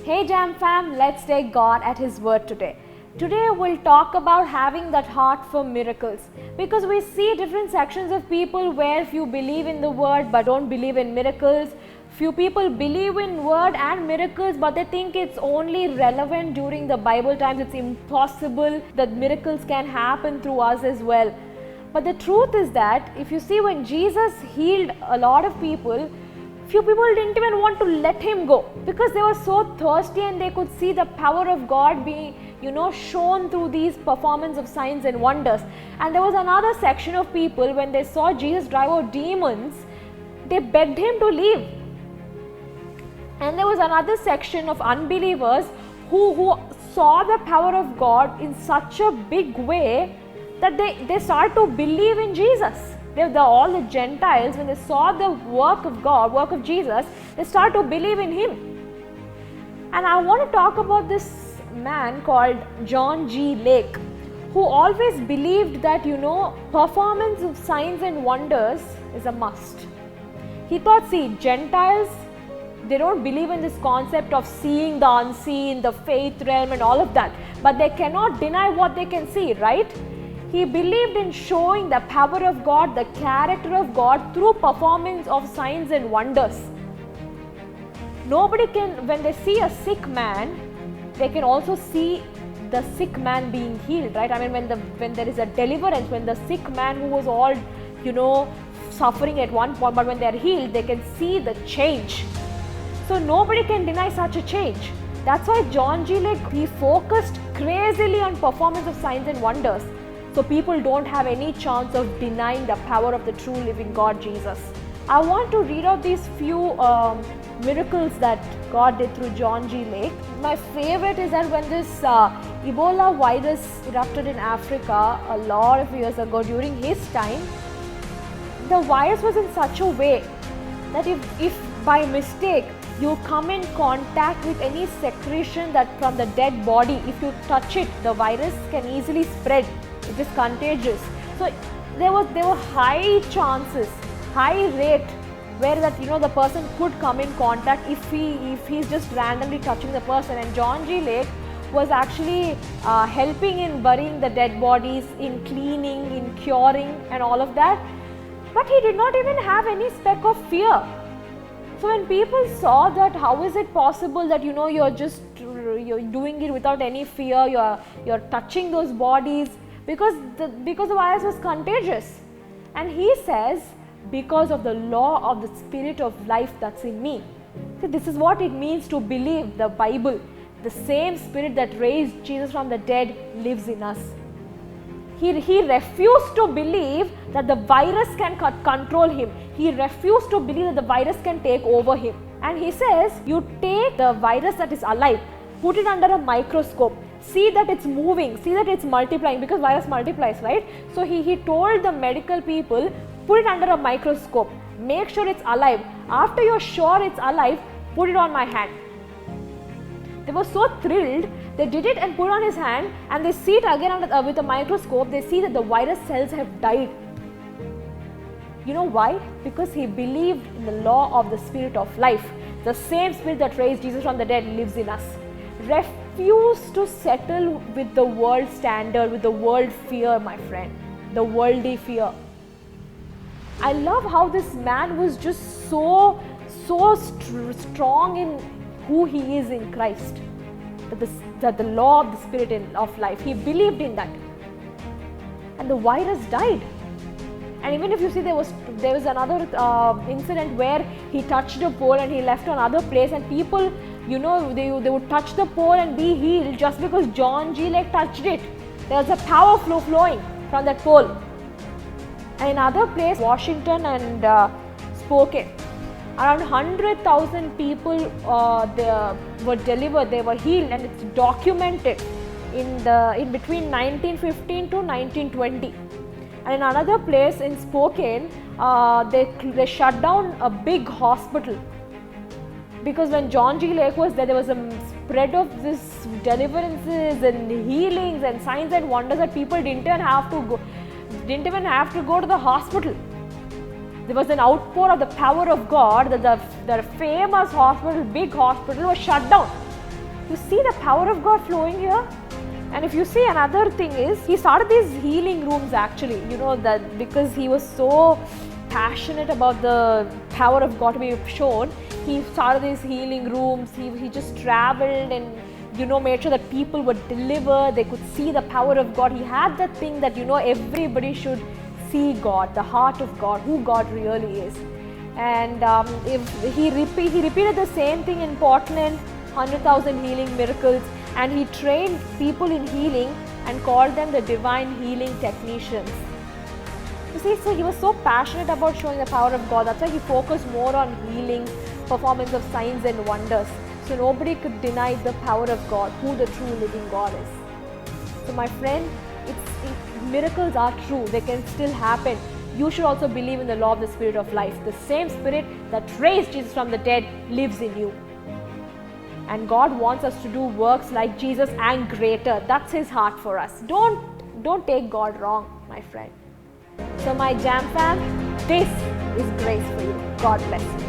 Hey Jam fam, let's take God at His word today. Today we'll talk about having that heart for miracles, because we see different sections of people where few believe in the word but don't believe in miracles. Few people believe in word and miracles, but they think it's only relevant during the Bible times. It's impossible that miracles can happen through us as well. But the truth is that if you see, when Jesus healed a lot of people, few people didn't even want to let him go because they were so thirsty and they could see the power of God being, shown through these performance of signs and wonders. And there was another section of people, when they saw Jesus drive out demons, they begged him to leave. And there was another section of unbelievers who saw the power of God in such a big way that they started to believe in Jesus. All the Gentiles, when they saw the work of God, work of Jesus, they started to believe in Him. And I want to talk about this man called John G. Lake, who always believed that, performance of signs and wonders is a must. He thought, Gentiles, they don't believe in this concept of seeing the unseen, the faith realm and all of that, but they cannot deny what they can see, right? He believed in showing the power of God, the character of God through performance of signs and wonders. Nobody can, when they see a sick man, they can also see the sick man being healed, right? I mean, when there is a deliverance, when the sick man who was all, suffering at one point, but when they are healed, they can see the change. So nobody can deny such a change. That's why John G. Lake, he focused crazily on performance of signs and wonders, so people don't have any chance of denying the power of the true living God, Jesus. I want to read out these few miracles that God did through John G. Lake. My favorite is that when this Ebola virus erupted in Africa a lot of years ago during his time, the virus was in such a way that if by mistake you come in contact with any secretion that from the dead body, if you touch it, the virus can easily spread. It is contagious. So there were high chances, high rate where that the person could come in contact if he's just randomly touching the person. And John G. Lake was actually helping in burying the dead bodies, in cleaning, in curing and all of that. But he did not even have any speck of fear. So when people saw that, how is it possible that you're doing it without any fear, you're touching those bodies, because the virus was contagious. And he says, because of the law of the spirit of life that's in me. See, this is what it means to believe the Bible. The same spirit that raised Jesus from the dead lives in us. He refused to believe that the virus can control him. He refused to believe that the virus can take over him. And he says, you take the virus that is alive, put it under a microscope, see that it's moving, see that it's multiplying, because virus multiplies, right? So he told the medical people, put it under a microscope, make sure it's alive. After you're sure it's alive, put it on my hand. They were so thrilled, they did it and put on his hand, and they see it again with a microscope, they see that the virus cells have died. You know why? Because he believed in the law of the spirit of life. The same spirit that raised Jesus from the dead lives in us. Refuse to settle with the world standard, with the world fear, my friend, the worldly fear. I love how this man was just so strong in who he is in Christ, that the law of the spirit of life, he believed in that, and the virus died. And even if you see, there was another incident where he touched a pole and he left another place, and people, they would touch the pole and be healed just because John G. Lake touched it. There was a power flow flowing from that pole. And in other place, Washington and Spokane, around 100,000 people they were delivered, they were healed, and it's documented in between 1915 to 1920. And in another place in Spokane, they shut down a big hospital, because when John G. Lake was there was a spread of this deliverances and healings and signs and wonders that people didn't even have to go to the hospital. There was an outpour of the power of God that the famous hospital, big hospital, was shut down. You see the power of God flowing here? And if you see, another thing is, he started these healing rooms actually, that because he was so passionate about the power of God to be shown, he started these healing rooms. He just traveled and made sure that people were delivered, they could see the power of God. He had that thing that everybody should see God, the heart of God, who God really is. And if he repeated the same thing in Portland, 100,000 healing miracles, and he trained people in healing and called them the divine healing technicians. You see, so he was so passionate about showing the power of God. That's why he focused more on healing, performance of signs and wonders. So nobody could deny the power of God, who the true living God is. So my friend, miracles are true. They can still happen. You should also believe in the law of the Spirit of life. The same Spirit that raised Jesus from the dead lives in you. And God wants us to do works like Jesus and greater. That's His heart for us. Don't take God wrong, my friend. So my Jam fam, this is grace for you. God bless you.